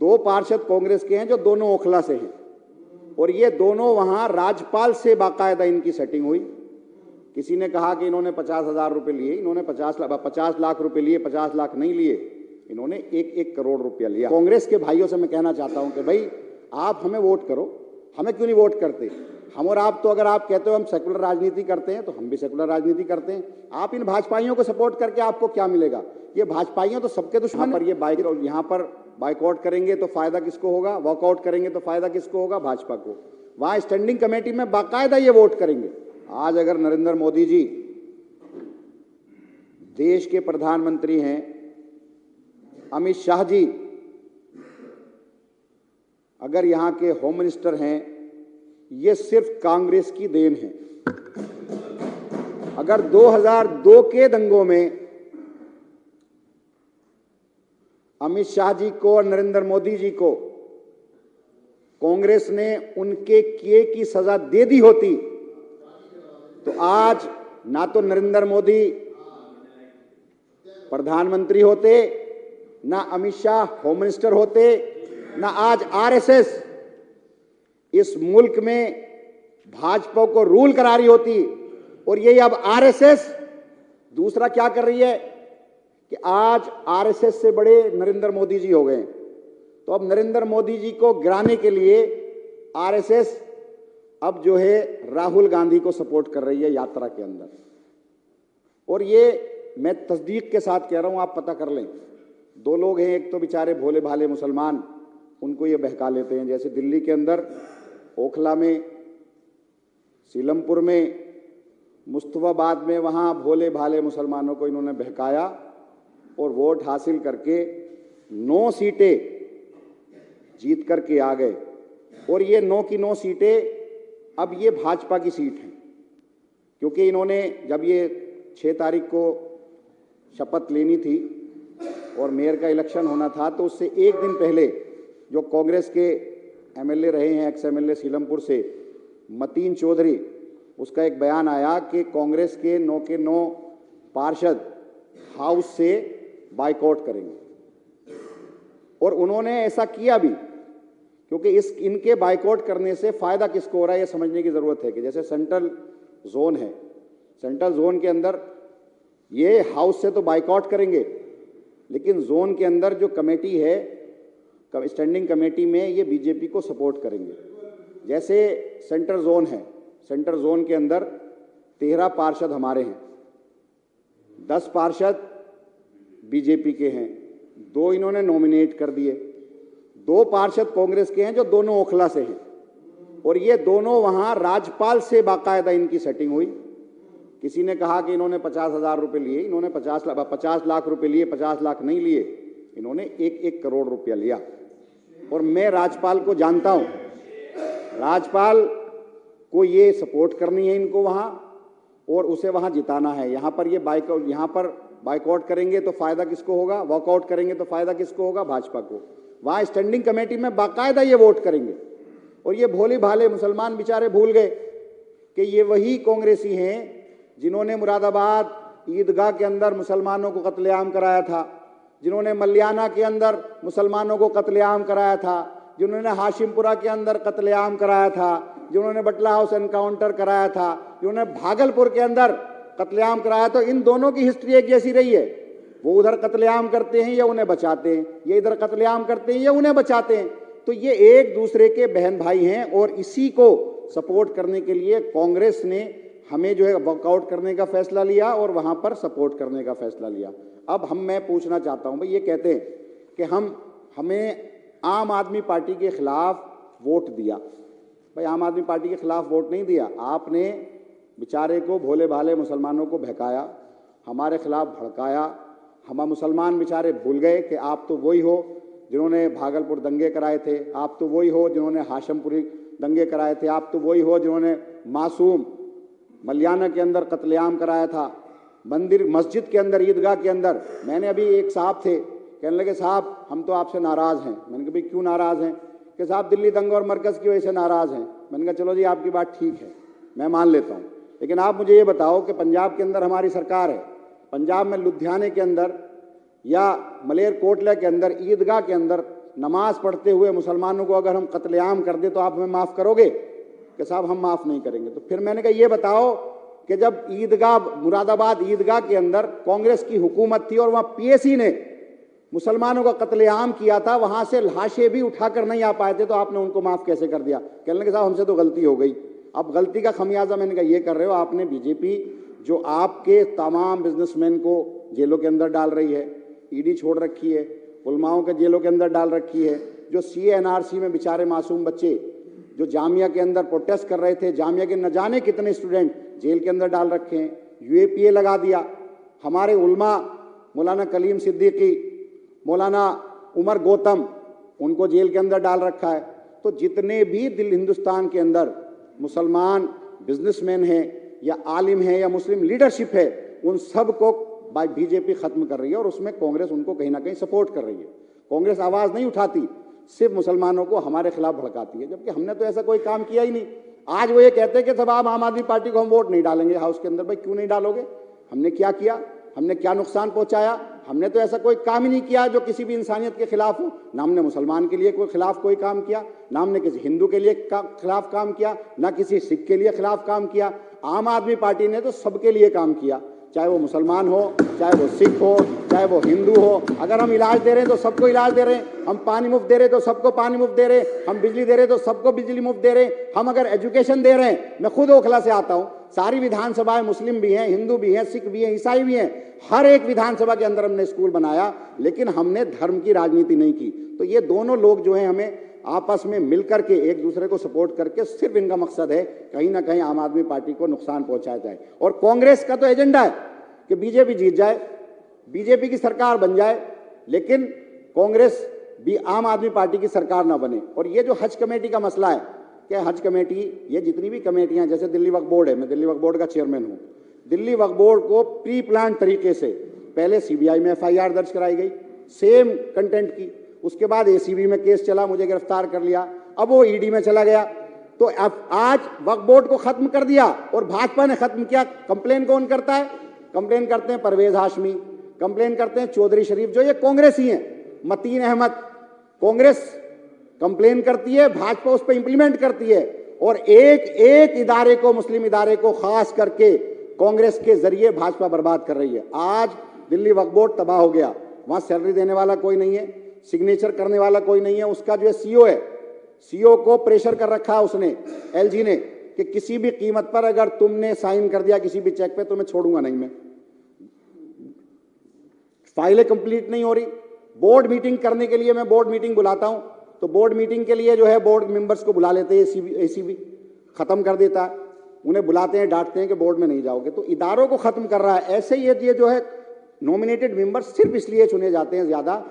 दो पार्षद कांग्रेस के हैं जो दोनों ओखला से हैं, और ये दोनों वहां राज्यपाल से बाकायदा इनकी सेटिंग हुई। किसी ने कहा कि इन्होंने 50,000 रुपए लिए, इन्होंने 50 लाख रुपए लिए, 50 लाख नहीं लिए, इन्होंने 1-1 करोड़ रुपया लिया। कांग्रेस के भाइयों से मैं कहना चाहता हूं कि भाई आप हमें वोट करो, हमें क्यों नहीं वोट करते? हम और आप तो अगर आप कहते हो हम सेकुलर राजनीति करते हैं तो हम भी सेकुलर राजनीति करते हैं। आप इन भाजपाइयों को सपोर्ट करके आपको क्या मिलेगा? ये भाजपाइयों तो सबके दुश्मन पर। ये यहाँ पर बाइकआउट करेंगे तो फायदा किसको होगा? वॉकआउट करेंगे तो फायदा किसको होगा? भाजपा को। वहां स्टैंडिंग कमेटी में बाकायदा ये वोट करेंगे। आज अगर नरेंद्र मोदी जी देश के प्रधानमंत्री हैं, अमित शाह जी अगर यहां के होम मिनिस्टर हैं, ये सिर्फ कांग्रेस की देन है। अगर 2002 के दंगों में अमित शाह जी को और नरेंद्र मोदी जी को कांग्रेस ने उनके किए की सजा दे दी होती तो आज ना तो नरेंद्र मोदी प्रधानमंत्री होते, ना अमित शाह होम मिनिस्टर होते, ना आज आरएसएस इस मुल्क में भाजपा को रूल करा रही होती। और ये अब आरएसएस दूसरा क्या कर रही है कि आज आरएसएस से बड़े नरेंद्र मोदी जी हो गए। तो अब नरेंद्र मोदी जी को गिराने के लिए आरएसएस अब जो है राहुल गांधी को सपोर्ट कर रही है यात्रा के अंदर। और ये मैं तस्दीक के साथ कह रहा हूं, आप पता कर लें। दो लोग हैं, एक तो बेचारे भोले भाले मुसलमान, उनको ये बहका लेते हैं। जैसे दिल्ली के अंदर ओखला में, सीलमपुर में, मुस्तफाबाद में, वहां भोले भाले मुसलमानों को इन्होंने बहकाया और वोट हासिल करके 9 सीटें जीत करके आ गए। और ये 9 की 9 सीटें अब ये भाजपा की सीट हैं, क्योंकि इन्होंने जब ये 6 तारीख को शपथ लेनी थी और मेयर का इलेक्शन होना था, तो उससे एक दिन पहले जो कांग्रेस के एमएलए रहे हैं, एक्स एमएलए सीलमपुर से मतीन चौधरी, उसका एक बयान आया कि कांग्रेस के 9 के 9 पार्षद हाउस से बाइकआउट करेंगे। और उन्होंने ऐसा किया भी, क्योंकि इनके बाइकआउट करने से फायदा किसको हो रहा है ये समझने की जरूरत है। कि जैसे सेंट्रल जोन है, सेंट्रल जोन के अंदर ये हाउस से तो बाइकआउट करेंगे, लेकिन जोन के अंदर जो कमेटी है, स्टैंडिंग कमेटी में, ये बीजेपी को सपोर्ट करेंगे। जैसे सेंट्रल जोन है, सेंट्रल जोन के अंदर 13 पार्षद हमारे हैं, 10 पार्षद बीजेपी के हैं, 2 इन्होंने नॉमिनेट कर दिए, 2 पार्षद कांग्रेस के हैं जो दोनों ओखला से हैं। और ये दोनों वहां राज्यपाल से बाकायदा इनकी सेटिंग हुई। किसी ने कहा कि इन्होंने 50,000 रुपए लिए, इन्होंने 50 लाख रुपए लिए, 50 लाख नहीं लिए, इन्होंने 1-1 करोड़ रुपया लिया। और मैं राज्यपाल को जानता हूं, राज्यपाल को ये सपोर्ट करनी है इनको वहां, और उसे वहां जिताना है। यहां पर बाइकआउट करेंगे तो फायदा किसको होगा? वॉकआउट करेंगे तो फायदा किसको होगा? भाजपा को। वहां स्टैंडिंग कमेटी में बाकायदा ये वोट करेंगे। और ये भोले भाले मुसलमान बेचारे भूल गए कि ये वही कांग्रेसी हैं जिन्होंने मुरादाबाद ईदगाह के अंदर मुसलमानों को कत्लेआम कराया था, जिन्होंने मल्याना के अंदर मुसलमानों को कत्लेआम कराया था, जिन्होंने हाशिमपुरा के अंदर कत्लेआम कराया था, जिन्होंने बटला हाउस एनकाउंटर कराया था, जिन्होंने भागलपुर के अंदर कत्लेआम कराया। तो इन दोनों की हिस्ट्री एक जैसी रही है। वो उधर कत्लेआम करते हैं या उन्हें बचाते हैं, ये इधर कत्लेआम करते हैं या उन्हें बचाते हैं। तो ये एक दूसरे के बहन भाई हैं। और इसी को सपोर्ट करने के लिए कांग्रेस ने हमें जो है वॉकआउट करने का फैसला लिया और वहां पर सपोर्ट करने का फैसला लिया। अब मैं पूछना चाहता हूं, भाई ये कहते हैं कि हमें आम आदमी पार्टी के खिलाफ वोट दिया। भाई आम आदमी पार्टी के खिलाफ वोट नहीं दिया, आपने बेचारे को, भोले भाले मुसलमानों को बहकाया, हमारे खिलाफ भड़काया। हम मुसलमान बेचारे भूल गए कि आप तो वही हो जिन्होंने भागलपुर दंगे कराए थे, आप तो वही हो जिन्होंने हाशिमपुरी दंगे कराए थे, आप तो वही हो जिन्होंने मासूम मल्याना के अंदर कत्लेआम कराया था, मंदिर मस्जिद के अंदर, ईदगाह के अंदर। मैंने अभी एक साहब थे, कहने लगे साहब हम तो आपसे नाराज़ हैं। मैंने कहा भाई क्यों नाराज़ हैं? कि साहब दिल्ली दंगा और मरकज़ की वजह से नाराज़ हैं। मैंने कहा चलो जी आपकी बात ठीक है, मैं मान लेता हूँ, लेकिन आप मुझे ये बताओ कि पंजाब के अंदर हमारी सरकार है, पंजाब में लुधियाने के अंदर या मलेरकोटला के अंदर ईदगाह के अंदर नमाज पढ़ते हुए मुसलमानों को अगर हम कत्लेआम कर दे तो आप हमें माफ़ करोगे? कि साहब हम माफ़ नहीं करेंगे। तो फिर मैंने कहा ये बताओ कि जब ईदगाह, मुरादाबाद ईदगाह के अंदर कांग्रेस की हुकूमत थी और वहाँ पीएसी ने मुसलमानों का कत्लेआम किया था, वहाँ से लाशें भी उठाकर नहीं आ पाए थे, तो आपने उनको माफ़ कैसे कर दिया? कहने लगे साहब हमसे तो गलती हो गई। अब गलती का खमियाजा मैंने कहा ये कर रहे हो, आपने बीजेपी जो आपके तमाम बिजनेसमैन को जेलों के अंदर डाल रही है, ईडी छोड़ रखी है, उलमाओं के जेलों के अंदर डाल रखी है, जो CA/NRC में बेचारे मासूम बच्चे जो जामिया के अंदर प्रोटेस्ट कर रहे थे, जामिया के न जाने कितने स्टूडेंट जेल के अंदर डाल रखे हैं, UAPA लगा दिया, हमारे उलमा मौलाना कलीम सिद्दीकी, मौलाना उमर गौतम, उनको जेल के अंदर डाल रखा है। तो जितने भी हिंदुस्तान के अंदर मुसलमान बिजनेसमैन हैं या आलिम हैं या मुस्लिम लीडरशिप है, उन सब को बीजेपी खत्म कर रही है और उसमें कांग्रेस उनको कहीं ना कहीं सपोर्ट कर रही है। कांग्रेस आवाज़ नहीं उठाती, सिर्फ मुसलमानों को हमारे खिलाफ भड़काती है, जबकि हमने तो ऐसा कोई काम किया ही नहीं। आज वो ये कहते हैं कि सब आप आम आदमी पार्टी को हम वोट नहीं डालेंगे हाउस के अंदर। भाई क्यों नहीं डालोगे? हमने क्या किया? हमने क्या नुकसान पहुंचाया? हमने तो ऐसा कोई काम ही नहीं किया जो किसी भी इंसानियत के खिलाफ हो। ना हमने मुसलमान के लिए कोई खिलाफ कोई काम किया, ना हमने किसी हिंदू के लिए खिलाफ काम किया, ना किसी सिख के लिए खिलाफ काम किया। आम आदमी पार्टी ने तो सबके लिए काम किया, चाहे वो मुसलमान हो, चाहे वो सिख हो, चाहे वो हिंदू हो। अगर हम इलाज दे रहे हैं तो सबको इलाज दे रहे हैं, हम पानी मुफ्त दे रहे हैं तो सबको पानी मुफ्त दे रहे हैं, हम बिजली दे रहे हैं तो सबको बिजली मुफ्त दे रहे हैं, हम अगर एजुकेशन दे रहे हैं, मैं खुद ओखला से आता हूँ, सारी विधानसभाएं मुस्लिम भी हैं, हिंदू भी हैं, सिख भी हैं, ईसाई भी हैं, हर एक विधानसभा के अंदर हमने स्कूल बनाया, लेकिन हमने धर्म की राजनीति नहीं की। तो ये दोनों लोग जो हैं हमें आपस में मिलकर के एक दूसरे को सपोर्ट करके, सिर्फ इनका मकसद है कहीं ना कहीं आम आदमी पार्टी को नुकसान पहुंचाया जाए। और कांग्रेस का तो एजेंडा है कि बीजेपी जीत जाए, बीजेपी की सरकार बन जाए, लेकिन कांग्रेस भी आम आदमी पार्टी की सरकार ना बने। और ये जो हज कमेटी का मसला है कि हज कमेटी, ये जितनी भी कमेटियां, जैसे दिल्ली वक्फ बोर्ड है, मैं दिल्ली वक्फ बोर्ड का चेयरमैन हूँ, दिल्ली वक्फ बोर्ड को प्री प्लान तरीके से पहले CBI में FIR दर्ज कराई गई सेम कंटेंट की, उसके बाद ACB में केस चला, मुझे गिरफ्तार कर लिया, अब वो ED में चला गया। तो अब आज वक्फ बोर्ड को खत्म कर दिया और भाजपा ने खत्म किया। कंप्लेन कौन करता है? कंप्लेन करते हैं परवेज हाशमी, कंप्लेन करते हैं चौधरी शरीफ, जो ये कांग्रेस ही हैं, मतीन अहमद। कांग्रेस कंप्लेन करती है, भाजपा उस पर इंप्लीमेंट करती है, और एक एक इदारे को, मुस्लिम इदारे को खास करके कांग्रेस के जरिए भाजपा बर्बाद कर रही है। आज दिल्ली वक्फ बोर्ड तबाह हो गया, वहां सैलरी देने वाला कोई नहीं है, सिग्नेचर करने वाला कोई नहीं है। उसका जो CEO है, CEO को प्रेशर कर रखा है उसने, LG ने, कि किसी भी कीमत पर अगर तुमने साइन कर दिया किसी भी चेक पे तो मैं छोड़ूंगा नहीं। मैं फाइलें कंप्लीट नहीं हो रही। बोर्ड मीटिंग करने के लिए मैं बोर्ड मीटिंग बुलाता हूं तो बोर्ड मीटिंग के लिए जो है बोर्ड मेंबर्स को बुला लेते हैं, ACB खत्म कर देता है, उन्हें बुलाते हैं, डांटते हैं कि बोर्ड में नहीं जाओगे। तो इदारों को खत्म कर रहा है। ऐसे ये जो है नॉमिनेटेड मेंबर्स सिर्फ इसलिए चुने जाते हैं ज्यादा,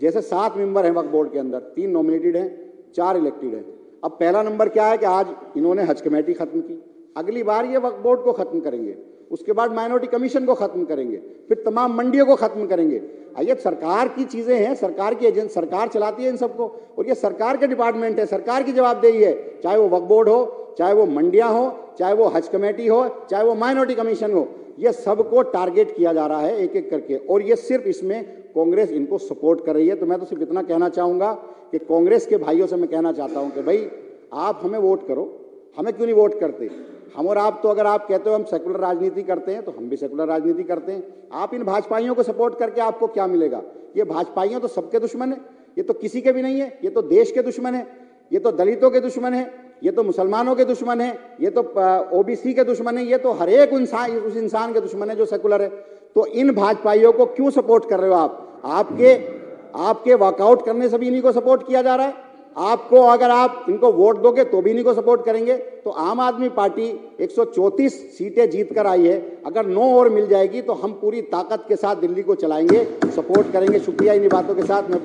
जैसे 7 मेंबर हैं वक्फ बोर्ड के अंदर, 3 नॉमिनेटेड हैं, 4 इलेक्टेड हैं। अब पहला नंबर क्या है कि आज इन्होंने हज कमेटी खत्म की, अगली बार ये वक्फ बोर्ड को खत्म करेंगे, उसके बाद माइनॉरिटी कमीशन को खत्म करेंगे, फिर तमाम मंडियों को खत्म करेंगे। ये सरकार की चीजें हैं, सरकार की एजेंट, सरकार चलाती है इन सबको, और ये सरकार के डिपार्टमेंट है, सरकार की जवाबदेही है, चाहे वो वक्फ बोर्ड हो, चाहे वो मंडियां हो, चाहे वो हज कमेटी हो, चाहे वो माइनॉरिटी कमीशन हो, ये सबको टारगेट किया जा रहा है एक एक करके, और ये सिर्फ इसमें कांग्रेस इनको सपोर्ट कर रही है। तो मैं तो सिर्फ इतना कहना चाहूंगा कि कांग्रेस के भाइयों से मैं कहना चाहता हूं कि भाई आप हमें वोट करो, हमें क्यों नहीं वोट करते? हम और आप तो, अगर आप कहते हो हम सेकुलर राजनीति करते हैं तो हम भी सेकुलर राजनीति करते हैं। आप इन भाजपाइयों को सपोर्ट करके आपको क्या मिलेगा? ये भाजपाइयों तो सबके दुश्मन है, ये तो किसी के भी नहीं है, ये तो देश के दुश्मन है, ये तो दलितों के दुश्मन है, ये तो मुसलमानों के दुश्मन है, ये तो OBC के दुश्मन है, ये तो हर एक उस इंसान के दुश्मन है जो सेकुलर है। तो इन भाजपाइयों को क्यों सपोर्ट कर रहे हो आप? आपके वॉकआउट करने से भी इन्हीं को सपोर्ट किया जा रहा है। आपको, अगर आप इनको वोट दोगे तो भी इन्हीं को सपोर्ट करेंगे। तो आम आदमी पार्टी 134 सीटें जीत कर आई है, अगर 9 और मिल जाएगी तो हम पूरी ताकत के साथ दिल्ली को चलाएंगे, सपोर्ट करेंगे। शुक्रिया। इन्हीं बातों के साथ मैं